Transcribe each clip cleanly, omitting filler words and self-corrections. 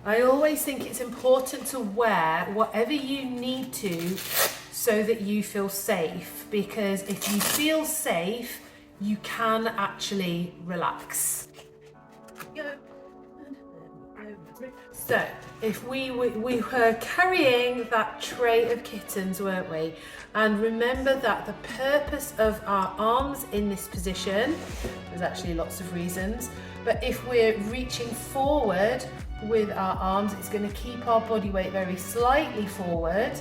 I always think it's important to wear whatever you need to so that you feel safe, because if you feel safe, you can actually relax. So, if we were carrying that tray of kittens, weren't we? And remember that the purpose of our arms in this position, there's actually lots of reasons, but if we're reaching forward with our arms, it's going to keep our body weight very slightly forward,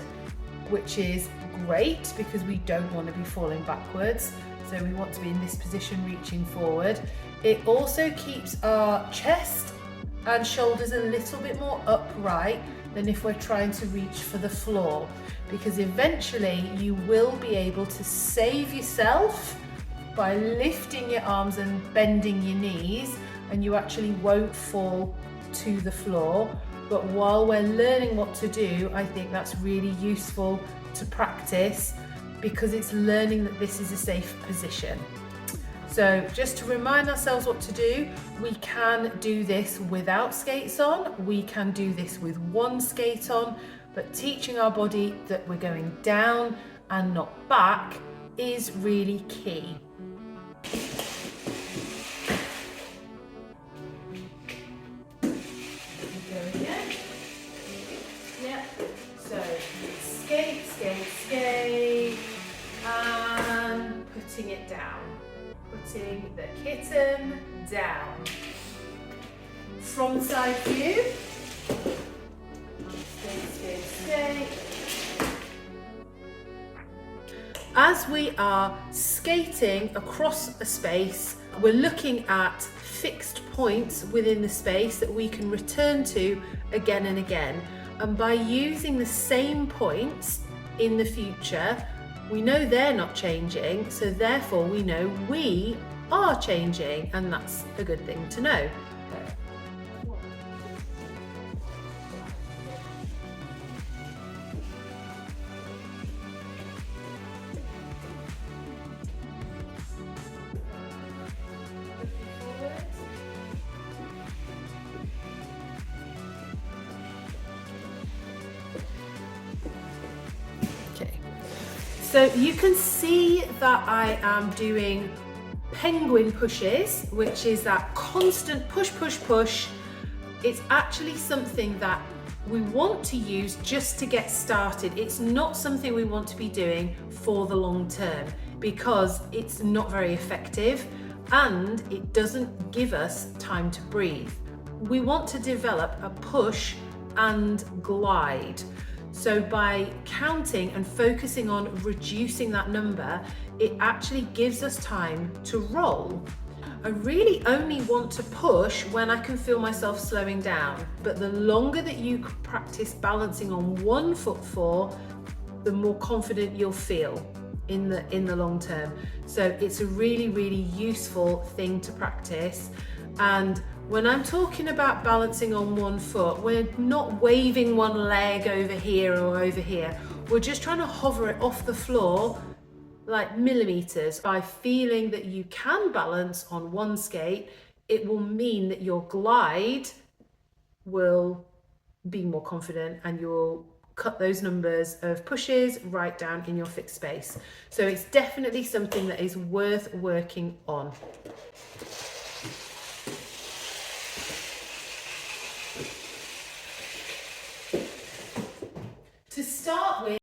which is great because we don't want to be falling backwards. So we want to be in this position reaching forward. It also keeps our chest and shoulders a little bit more upright than if we're trying to reach for the floor, because eventually you will be able to save yourself by lifting your arms and bending your knees, and you actually won't fall to the floor. But while we're learning what to do, I think that's really useful to practice, because it's learning that this is a safe position. So just to remind ourselves what to do, we can do this without skates on, we can do this with one skate on, but teaching our body that we're going down and not back is really key. Yeah. So skate, skate, skate, and putting it down. Putting the kitten down. From side view. Skate, skate, skate. As we are skating across a space, we're looking at fixed points within the space that we can return to again and again. And by using the same points in the future, we know they're not changing, so therefore we know we are changing, and that's a good thing to know. So you can see that I am doing penguin pushes, which is that constant push, push, push. It's actually something that we want to use just to get started. It's not something we want to be doing for the long term, because it's not very effective and it doesn't give us time to breathe. We want to develop a push and glide. So by counting and focusing on reducing that number, it actually gives us time to roll. I really only want to push when I can feel myself slowing down, but the longer that you practice balancing on one foot for, the more confident you'll feel in the long term. So it's a really, really useful thing to practice. And when I'm talking about balancing on one foot, we're not waving one leg over here or over here. We're just trying to hover it off the floor like millimeters. By feeling that you can balance on one skate, it will mean that your glide will be more confident and you'll cut those numbers of pushes right down in your fixed space. So it's definitely something that is worth working on. To start with,